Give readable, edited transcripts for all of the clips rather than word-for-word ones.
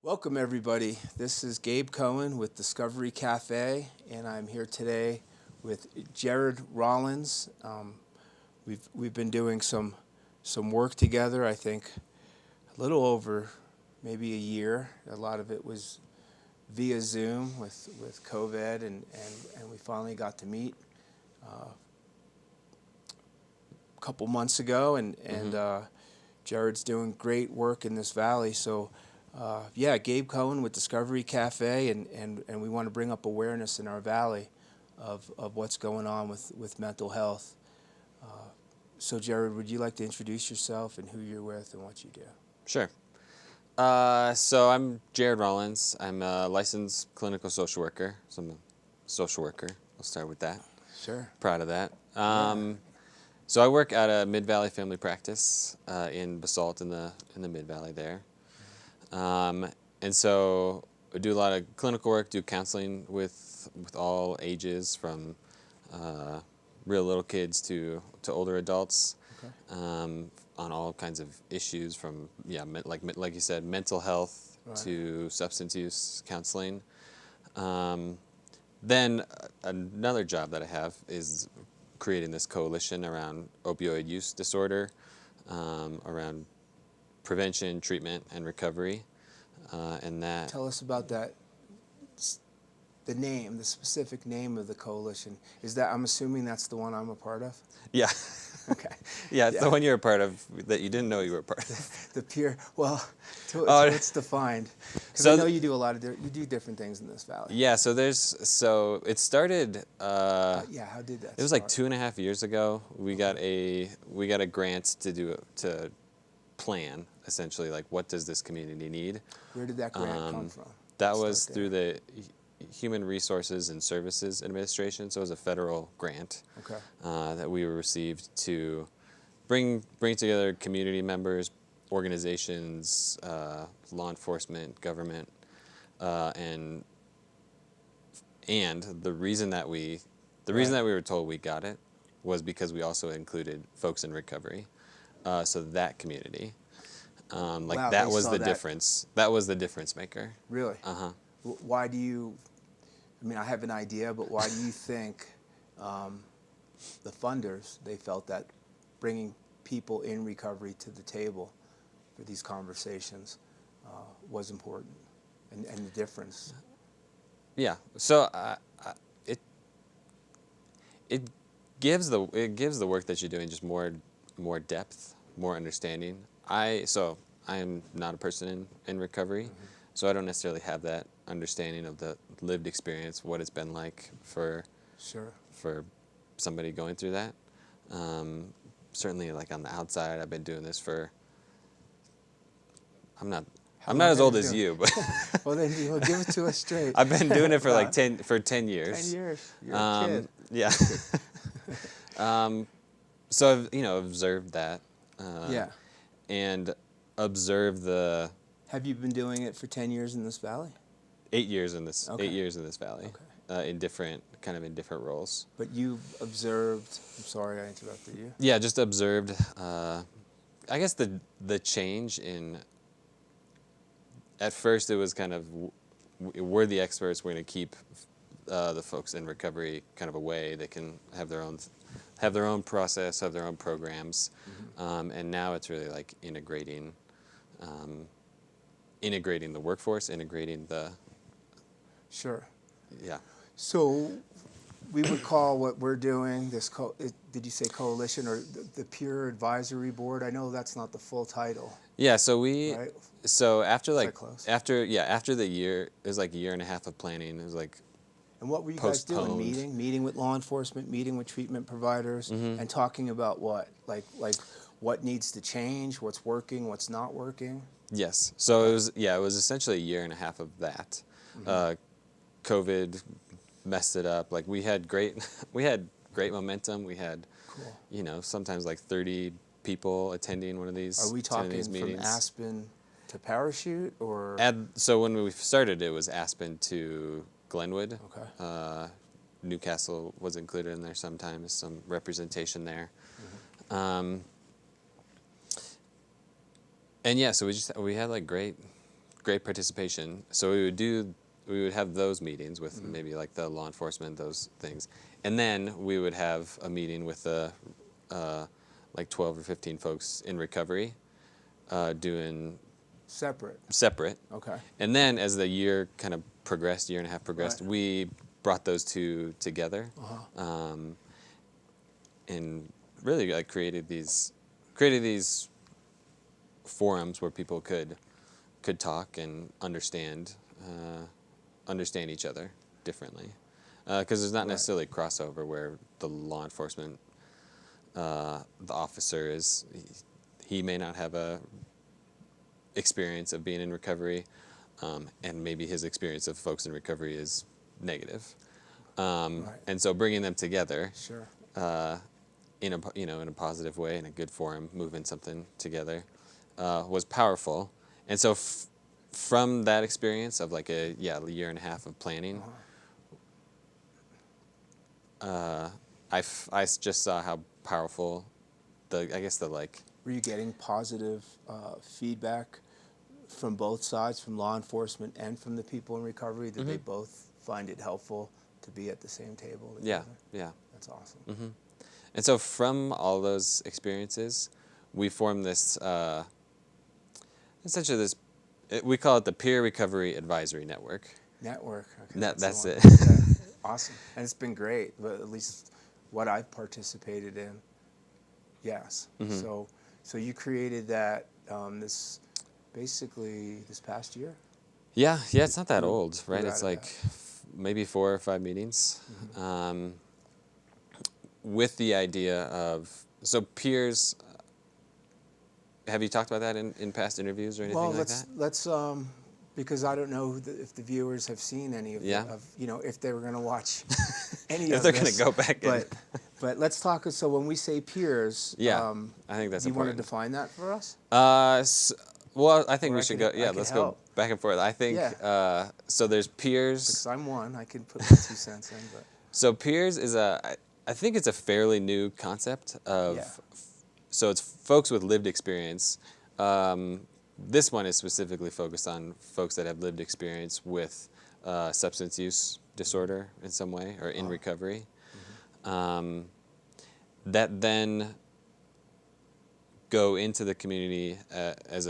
Welcome everybody. This is Gabe Cohen with Discovery Cafe, and I'm here today with Jarid Rollins. We've been doing some work together. I think a little over maybe a year. A lot of it was via Zoom with COVID, and we finally got to meet a couple months ago, and Jarid's doing great work in this valley. So. Yeah, Gabe Cohen with Discovery Cafe, and we want to bring up awareness in our valley of what's going on with mental health. So Jarid, would you like to introduce yourself and who you're with and what you do? Sure. So I'm Jarid Rollins. I'm a licensed clinical social worker. So I'm a social worker. I'll start with that. Sure. Proud of that. So I work at a Mid-Valley family practice in Basalt in the Mid-Valley there. And so I do a lot of clinical work, do counseling with all ages, from real little kids to older adults, Okay. On all kinds of issues, from like you said, mental health, Right. to substance use counseling. Then another job that I have is creating this coalition around opioid use disorder, around prevention, treatment, and recovery, and that. Tell us about that. The specific name of the coalition. Is that, I'm assuming that's the one I'm a part of? Yeah. Okay. Yeah, it's the one you're a part of that you didn't know you were a part of. The peer. Well, it's defined. Because So I know you do you do different things in this valley. Yeah. So it started. Yeah. How did that? It was like 2.5 years ago. We got a grant to plan, essentially, like, what does this community need? Where did that grant come from? That was through the Human Resources and Services Administration, so it was a federal grant. Okay. That we received to bring together community members, organizations, law enforcement, government, and the reason that we were told we got it was because we also included folks in recovery. So that community, Wow, that was the difference. That was the difference maker. Really? Uh-huh. Why do you? I mean, I have an idea, but why do you think the funders, they felt that bringing people in recovery to the table for these conversations was important, and the difference? Yeah. So it gives the work that you're doing just more depth, more understanding. I am not a person in recovery, so I don't necessarily have that understanding of the lived experience, what it's been like for somebody going through that. Certainly, like, on the outside, I've been doing this for. I'm not as old as you, but. Well, then you'll give it to us straight. I've been doing it for Wow. like 10 years. 10 years. You're a kid. Yeah. So I've observed that. Yeah. And observed the. Have you been doing it for 10 years in this valley? 8 years in this. Okay. 8 years in this valley. Okay. In different roles. But you've observed. I'm sorry, I interrupted you. Yeah, just observed. I guess the change in. At first, it was kind of, we're the experts. We're going to keep the folks in recovery kind of away. They can have their own process, have their own programs, and now it's really like integrating the workforce, integrating the. Sure. Yeah. So we would call what we're doing this. Did you say coalition or the peer advisory board? I know that's not the full title. Yeah. So Right? So after close? after the year, it was like a year and a half of planning. It was like. And what were you guys doing? Postponed. Meeting with law enforcement, meeting with treatment providers, and talking about what, like what needs to change, what's working, what's not working. Yes. So it was essentially a year and a half of that. COVID messed it up. Like, we had great momentum. We had, sometimes like 30 people attending one of these. Are we talking these meetings. from Aspen to Parachute, or? So when we started, it was Aspen to Glenwood. Okay. Newcastle was included in there sometimes, some representation there. And yeah, so we had like great great participation. So we would have those meetings with maybe like the law enforcement, those things, and then we would have a meeting with the like 12 or 15 folks in recovery, doing separate. Okay. And then as the year kind of progressed, year and a half progressed, Right. we brought those two together, and really like created these forums where people could talk and understand each other differently, because there's not necessarily crossover where the law enforcement, the officer is, he may not have a experience of being in recovery, and maybe his experience of folks in recovery is negative, and so bringing them together, Sure. in a positive way, in a good forum, moving something together, was powerful. And so from that experience of like a year and a half of planning, I just saw how powerful Were you getting positive feedback from both sides, from law enforcement and from the people in recovery? Did they both find it helpful to be at the same table together? Yeah. That's awesome. And so from all those experiences, we formed this, essentially this, we call it the Peer Recovery Advisory Network. Network. Okay, That's the it. one. Yeah. Awesome. And it's been great, but at least what I've participated in, yes. So you created that basically this past year? Yeah, it's not that old, right? Grew It's out of like maybe 4 or 5 meetings. With the idea of, so peers, have you talked about that in past interviews or anything like that? Let's because I don't know if the viewers have seen any of if they were going to watch any if of they're this. Going to go back But let's talk. So when we say peers, I think that's do you want to important. define that for us? Well, I think Or we I should can- go. I Yeah, can let's help. go back and forth. I think so. There's peers. Because I'm one, I can put my 2 cents in. But So peers is I think it's a fairly new concept of. So it's folks with lived experience. This one is specifically focused on folks that have lived experience with substance use disorder in some way or in recovery. That then go into the community as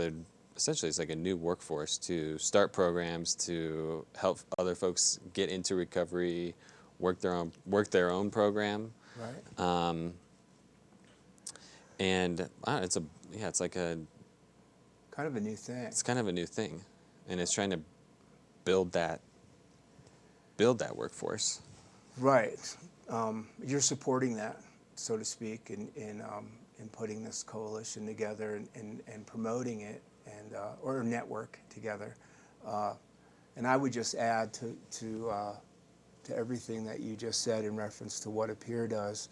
essentially it's like a new workforce to start programs to help other folks get into recovery, work their own program. right. And it's like Kind of a new thing. it's kind of a new thing, and it's trying to build that workforce. Right. You're supporting that, so to speak, in putting this coalition together and promoting it or a network together. And I would just add to everything that you just said in reference to what a peer does.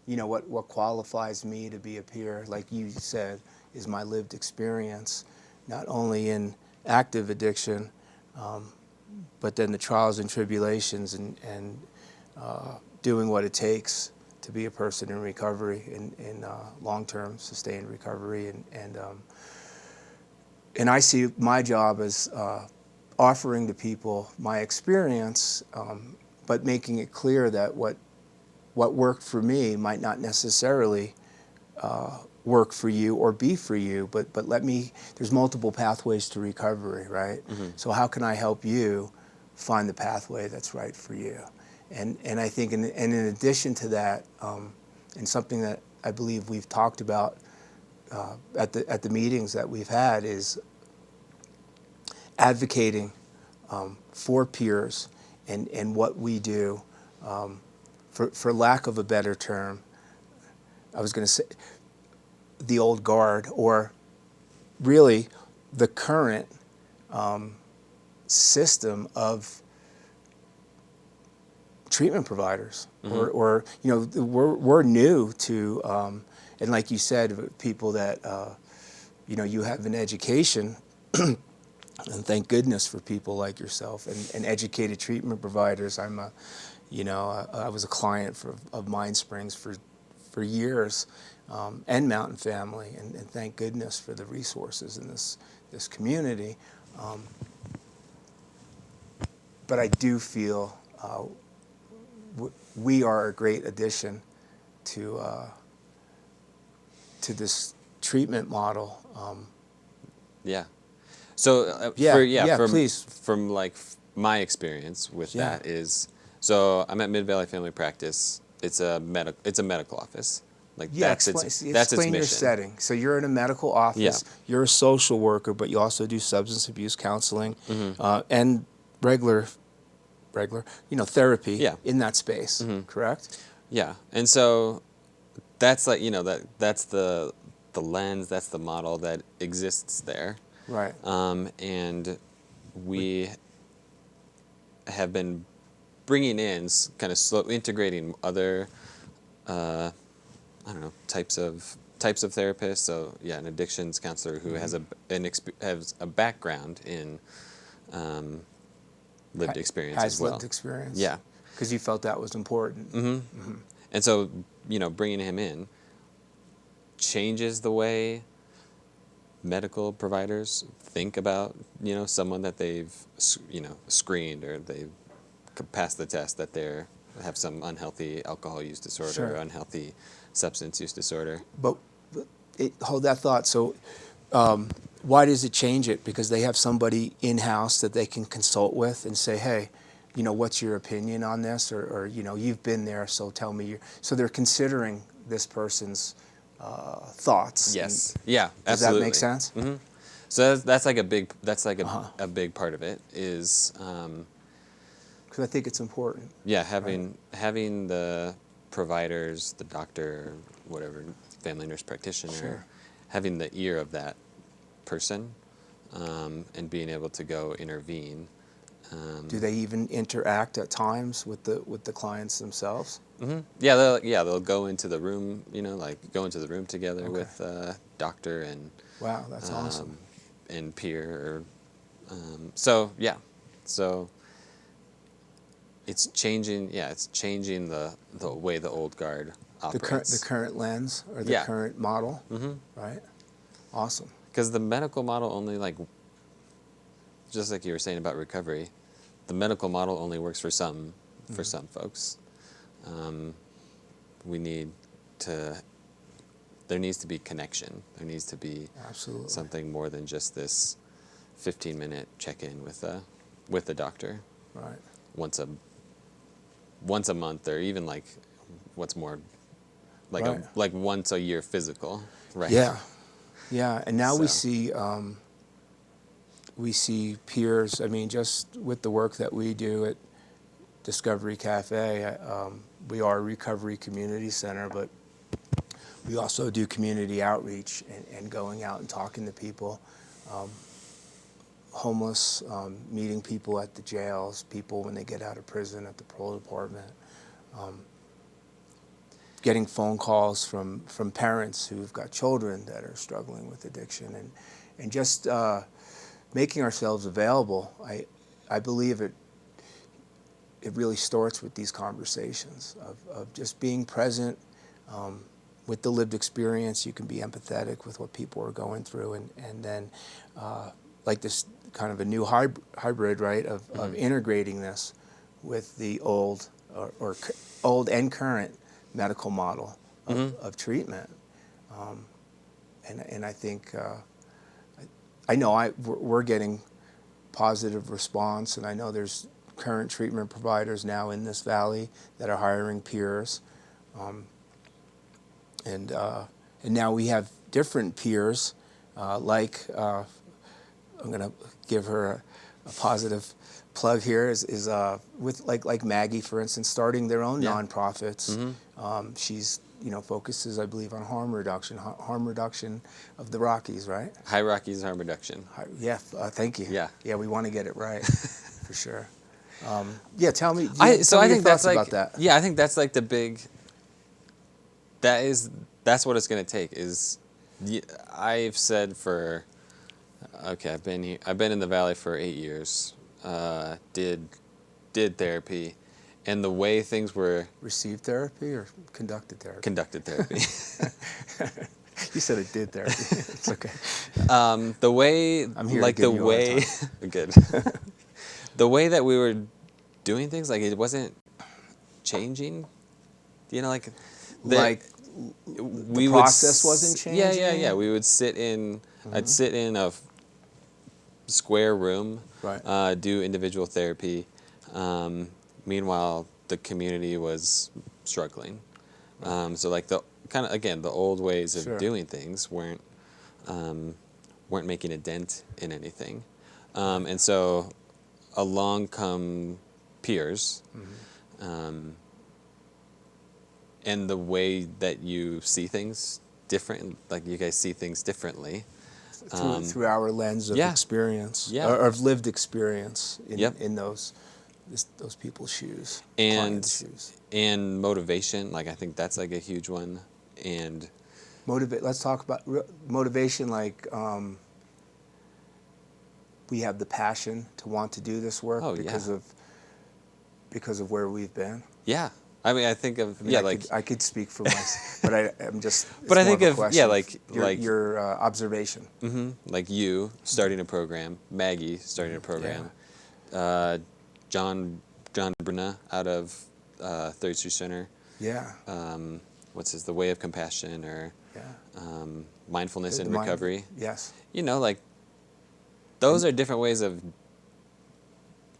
What qualifies me to be a peer, like you said, is my lived experience, not only in active addiction, but then the trials and tribulations and doing what it takes to be a person in recovery, in long-term sustained recovery, and I see my job as offering to people my experience, but making it clear that what worked for me might not necessarily work for you or be for you, but there's multiple pathways to recovery, right? So how can I help you find the pathway that's right for you? And I think in addition to that, and something that I believe we've talked about at the meetings that we've had is advocating for peers and what we do. For lack of a better term, I was going to say the old guard, or really the current system of treatment providers, or we're new to, and like you said, people that you have an education, and thank goodness for people like yourself and educated treatment providers. I was a client of Mind Springs for years, and Mountain Family, and thank goodness for the resources in this community. But I do feel we are a great addition to this treatment model. Yeah. So Please. from like my experience with Yeah. that is, so I'm at Mid Valley Family Practice. It's a medical office. Like that's its Explain your mission. setting. So you're in a medical office. Yeah. You're a social worker, but you also do substance abuse counseling and regular, therapy Yeah. in that space. Correct? Yeah, and so that's like that's the lens, that's the model that exists there. Right. And we have been bringing in kind of slow integrating other I don't know, types of therapists. So yeah, an addictions counselor who has has a background in lived experience as well. Lived experience. Yeah, because you felt that was important. and so bringing him in changes the way medical providers think about someone that they've screened or they've passed the test that they have some unhealthy alcohol use disorder Sure. or unhealthy substance use disorder. But hold that thought. So why does it change it? Because they have somebody in-house that they can consult with and say, hey, what's your opinion on this? Or you've been there, so tell me. So they're considering this person's thoughts. Yes. Yeah, does absolutely. that make sense? Mm-hmm. So that's like a big a big part of it is because I think it's important. yeah, having the providers, the doctor, whatever, family nurse practitioner, Sure. having the ear of that person, and being able to go intervene. Do they even interact at times with the clients themselves? Mm-hmm. Yeah, they'll go into the room, go into the room together with doctor and wow, that's awesome. And peer. So it's changing. Yeah, it's changing the way the old guard operates. The current lens or the current model, right? Awesome. Because the medical model only just like you were saying about recovery, the medical model only works for some folks. There needs to be connection. There needs to be absolutely something more than just this 15-minute check-in with the doctor. Right. Once a month, or even what's more like once a year physical, right? Yeah, and now we see peers. I mean, just with the work that we do at Discovery Cafe, we are a recovery community center, but we also do community outreach and going out and talking to people, homeless, meeting people at the jails, people when they get out of prison at the parole department, getting phone calls from parents who've got children that are struggling with addiction, and just making ourselves available. I believe it really starts with these conversations of just being present. With the lived experience, you can be empathetic with what people are going through, and then like this kind of a new hybrid, right, of integrating this with the old or old and current medical model of treatment. And I think I know we're getting positive response, and I know there's current treatment providers now in this valley that are hiring peers. And now we have different peers, I'm going to give her a positive plug here, is with like Maggie, for instance, starting their own nonprofits. She's focuses, I believe, on harm reduction of the Rockies, right? High Rockies harm reduction. Thank you. Yeah, we want to get it right for sure. Tell me. I think that's about that. Yeah, I think that's like the big. That's what it's going to take. I've said I've been in the Valley for 8 years. Did therapy, and the way things were. Received therapy or conducted therapy? Conducted therapy. You said it did therapy. It's okay. The way, I'm here like to give the you a hard way, time. good. The way that we were doing things, like it wasn't changing. You know, like Like we the would process wasn't changing? Yeah. We would sit in. I'd sit in a square room, Right. do individual therapy. Meanwhile, the community was struggling. So like the kind of again the old ways of Sure. doing things weren't making a dent in anything, and so along come peers. And the way that you see things different, like you guys see things differently. Through our lens of yeah. experience, Yeah. or of lived experience in, Yep. in those people's shoes, And clients' shoes. and motivation, like I think that's like a huge one. And Let's talk about motivation. Like we have the passion to want to do this work because of where we've been. Yeah, I mean, I think of I could speak for myself, but I'm just. But I think more of a question your your observation. like you starting a program, Maggie starting a program, John Bruna out of Third Street Center. Yeah. What's his The Way of Compassion or Mindfulness The and Recovery. Yes. You know, like those are different ways of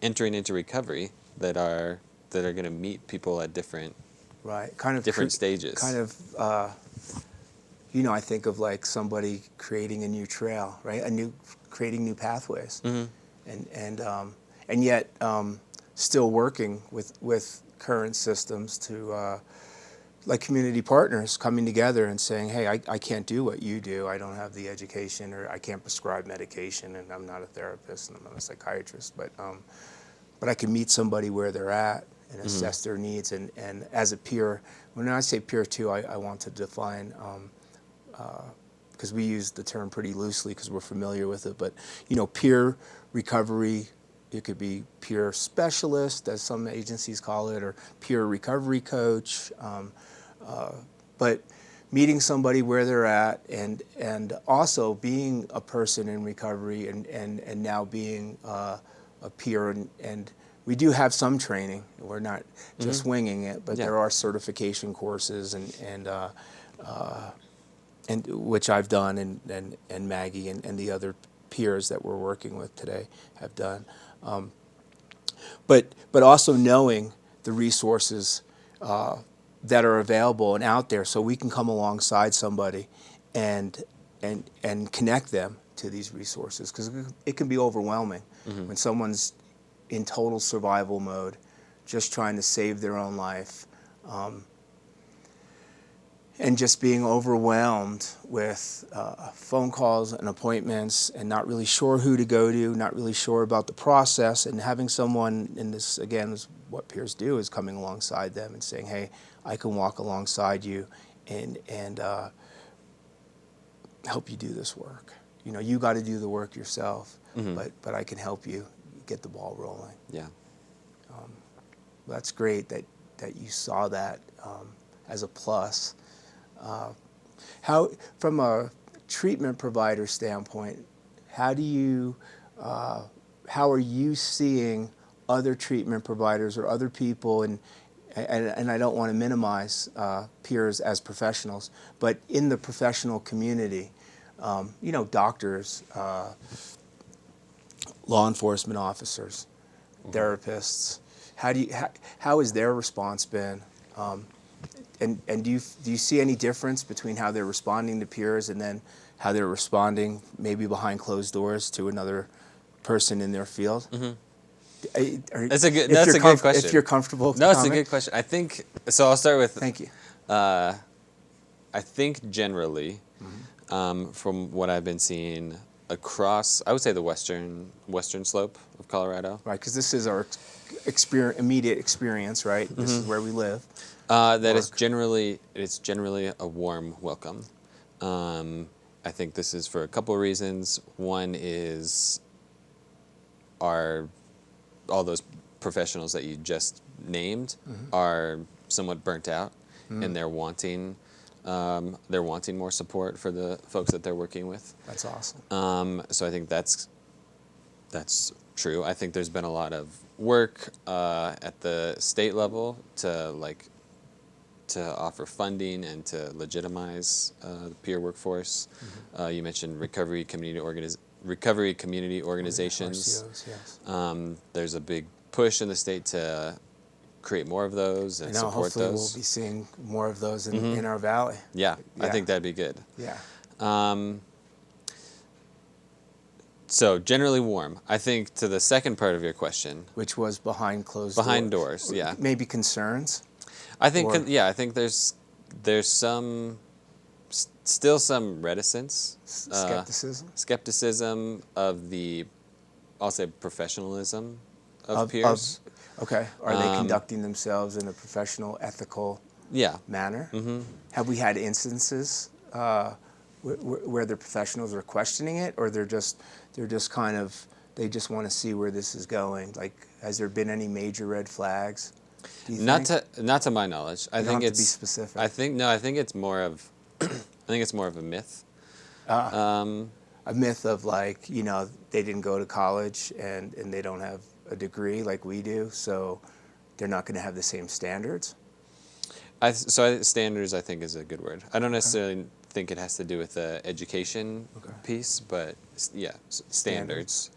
entering into recovery that are going to meet people at different different stages. Kind of, I think of like somebody creating a new trail, right? Creating new pathways, and yet still working with current systems to. Like community partners coming together and saying, hey, I can't do what you do. I don't have the education, or I can't prescribe medication, and I'm not a therapist and I'm not a psychiatrist, but I can meet somebody where they're at and assess their needs. And as a peer, when I say peer too, I want to define, because we use the term pretty loosely because we're familiar with it, but peer recovery, it could be peer specialist, as some agencies call it, or peer recovery coach. But meeting somebody where they're at, and also being a person in recovery, and now being a peer, and we do have some training. We're not just winging it, but there are certification courses and which I've done, and Maggie and the other peers that we're working with today have done. But also knowing the resources that are available and out there, so we can come alongside somebody and connect them to these resources, because it can be overwhelming when someone's in total survival mode, just trying to save their own life, and just being overwhelmed with phone calls and appointments, and not really sure who to go to, not really sure about the process, and having someone in this, again, is what peers do, is coming alongside them and saying, hey, I can walk alongside you and help you do this work. You got to do the work yourself, but I can help you get the ball rolling. Yeah. That's great that you saw that as a plus. How, from a treatment provider standpoint, how are you seeing other treatment providers or other people, and I don't want to minimize peers as professionals, but in the professional community, doctors, law enforcement officers, therapists, how has their response been? And do you see any difference between how they're responding to peers and then how they're responding maybe behind closed doors to another person in their field? That's a good question. If you're comfortable. No, it's a good question. I think so. I'll start with. Thank you. I think generally, from what I've been seeing across, I would say the western slope of Colorado. Right, because this is our immediate experience, right? This is where we live. That it's generally a warm welcome. I think this is for a couple of reasons. One is all those professionals that you just named are somewhat burnt out, and they're wanting They're wanting more support for the folks that they're working with. That's awesome. So I think that's true. I think there's been a lot of work at the state level to offer funding and to legitimize the peer workforce. You mentioned recovery community organizations. RCOs, yes. There's a big push in the state to create more of those and support hopefully those. we'll be seeing more of those in our valley. Yeah, I think that'd be good. Yeah. So generally warm. I think to the second part of your question, Which was behind closed doors, yeah. Maybe concerns? I think I think there's still some reticence, Skepticism? of the, I'll say, professionalism of peers. Okay. Are they conducting themselves in a professional, ethical manner? Have we had instances where the professionals are questioning it, or they're just kind of, they just want to see where this is going? Like, has there been any major red flags? Not to my knowledge. I think it's to be specific. I think it's more of a myth. A myth of, like, they didn't go to college and they don't have a degree like we do, so they're not going to have the same standards. Standards, I think, is a good word. I don't necessarily think it has to do with the education piece, but standards.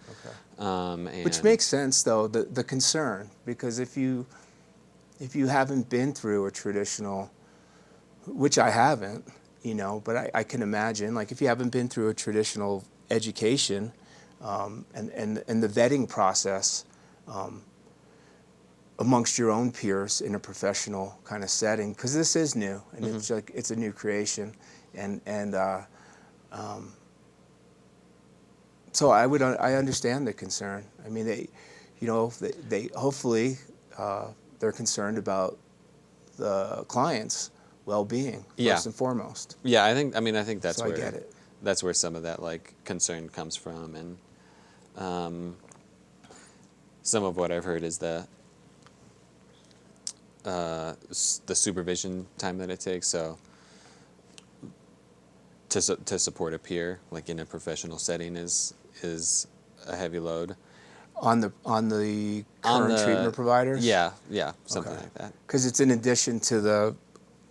Okay. Which makes sense, though, the concern, because if you haven't been through a traditional, which I haven't, but I can imagine, like, if you haven't been through a traditional education, and the vetting process amongst your own peers in a professional kind of setting, because this is new, and it's a new creation, so I understand the concern. I mean, they hopefully they're concerned about the client's well-being first and foremost. Yeah, I think that's so where I get it. That's where some of that, like, concern comes from, and some of what I've heard is the supervision time that it takes. So to support a peer, like in a professional setting, is a heavy load. On the current treatment providers? Yeah, something like that. Because it's in addition to the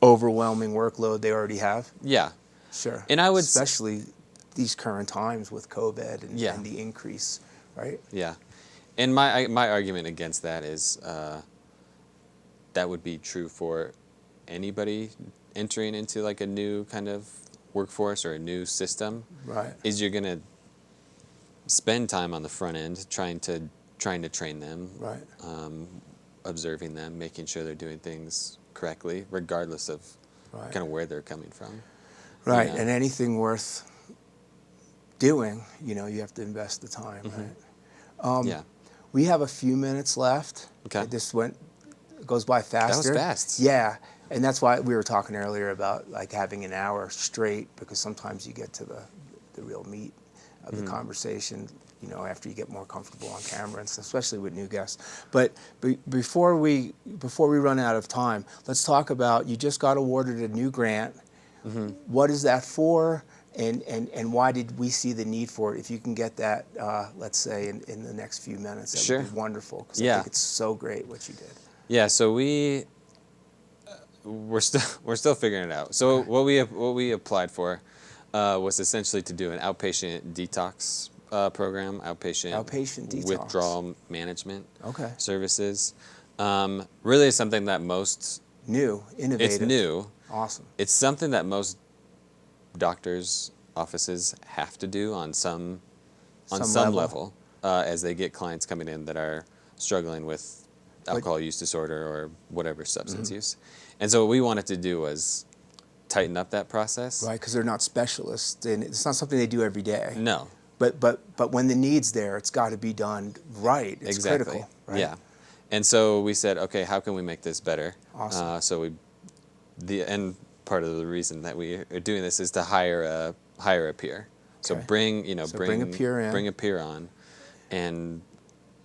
overwhelming workload they already have? Yeah. Sure. And I would... Especially these current times with COVID and the increase, right? Yeah. And my argument against that is that would be true for anybody entering into, like, a new kind of workforce or a new system. Right. Is you're going to spend time on the front end trying to train them, right. Observing them, making sure they're doing things correctly, regardless of kind of where they're coming from. Right, and anything worth doing, you have to invest the time, right? We have a few minutes left. Okay. It goes by faster. That was fast. Yeah, and that's why we were talking earlier about, like, having an hour straight, because sometimes you get to the real meat of the conversation, after you get more comfortable on camera, and stuff, especially with new guests. But before we run out of time, let's talk about, you just got awarded a new grant. What is that for, and why did we see the need for it? If you can get that, let's say, in the next few minutes, that would be wonderful, because I think it's so great what you did. Yeah, so we're still figuring it out. So what we applied for was essentially to do an outpatient detox program, outpatient detox. Withdrawal management services. Really is something that most new, innovative. It's new. Awesome. It's something that most doctors' offices have to do on some level as they get clients coming in that are struggling with alcohol use disorder or whatever substance use. And so what we wanted to do was tighten up that process. Right, because they're not specialists, and it's not something they do every day. No. But when the need's there, it's got to be done right. It's critical. Right? Yeah. And so we said, okay, how can we make this better? Awesome. And part of the reason that we are doing this is to hire a peer. So bring a peer in. Bring a peer on, and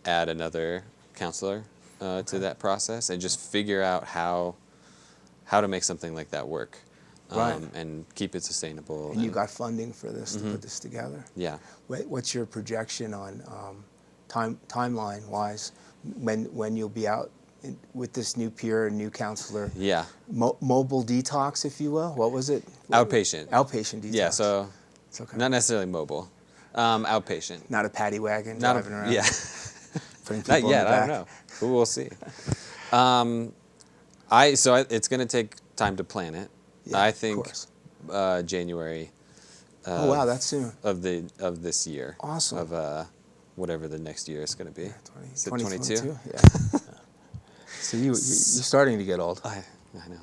add another counselor to that process, and just figure out how to make something like that work. Right. and keep it sustainable. And you got funding for this to put this together. Yeah. What's your projection on timeline wise when you'll be out with this new peer and new counselor? Yeah. Mobile detox, if you will. What was it? Outpatient. Outpatient detox. Yeah. So It's okay. not necessarily mobile. Outpatient. Not a paddy wagon Not driving around. Yeah. Putting people Not in yet. the I don't back. know. But we'll see. It's going to take time to plan it. Yeah, I of think course. January. Oh wow, that's soon. Of this year. Awesome. Of whatever the next year is going to be. Yeah, Is it 22? Yeah. So you're starting to get old. I know.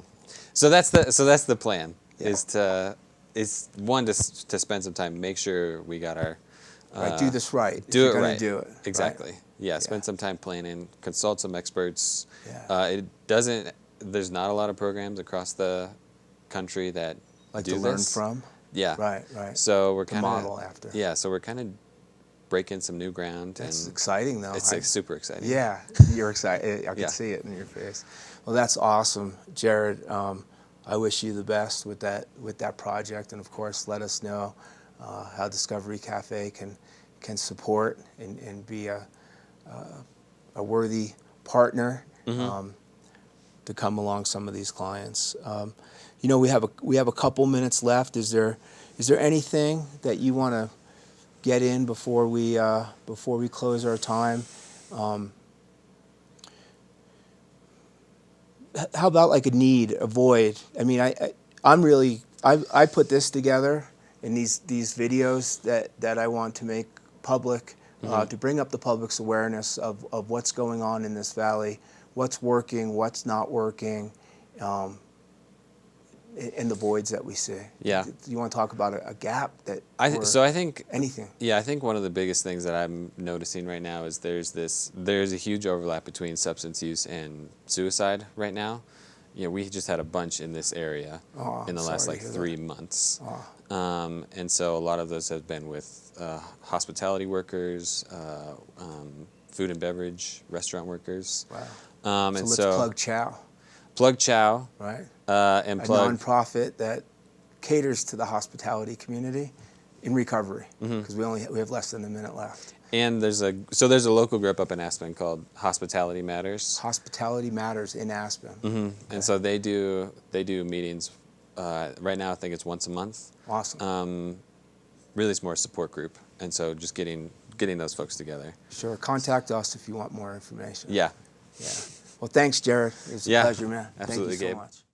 So that's the plan. Yeah. Is one to spend some time, make sure we got our Right, do this right. if do you're it gonna right. Do it. Exactly. Right? Yeah. Spend some time planning. Consult some experts. Yeah. It doesn't. There's not a lot of programs across the country that Like do to learn this. from. Yeah. Right. Right. So we're To kind of model after. Yeah. So we're kind of breaking some new ground. That's and exciting, though. It's super exciting. Yeah, you're excited. I can Yeah. see it in your face. Well, that's awesome, Jared. I wish you the best with that project, and of course, let us know how Discovery Cafe can support and be a worthy partner to come along some of these clients. We have a couple minutes left. Is there anything that you want to get in before we close our time? How about like a need, a void? I mean, I put this together in these videos that I want to make public to bring up the public's awareness of what's going on in this valley, what's working, what's not working, and the voids that we see. Yeah. Do you want to talk about a gap that? I think anything. Yeah, I think one of the biggest things that I'm noticing right now is there's a huge overlap between substance use and suicide right now. We just had a bunch in this area in the last 3 months. And so a lot of those have been with hospitality workers, food and beverage, restaurant workers. Wow. And Let's plug Chow. Plug Chow. Right. And a plug nonprofit that caters to the hospitality community in recovery, because we have less than a minute left. And there's a local group up in Aspen called Hospitality Matters. Hospitality Matters in Aspen. Okay. And so they do meetings. Right now, I think it's once a month. Awesome. Really, it's more a support group, and so just getting those folks together. Sure. Contact us if you want more information. Yeah. Yeah. Well, thanks, Jared. It was a pleasure, man. Absolutely, Thank you so Gabe. much.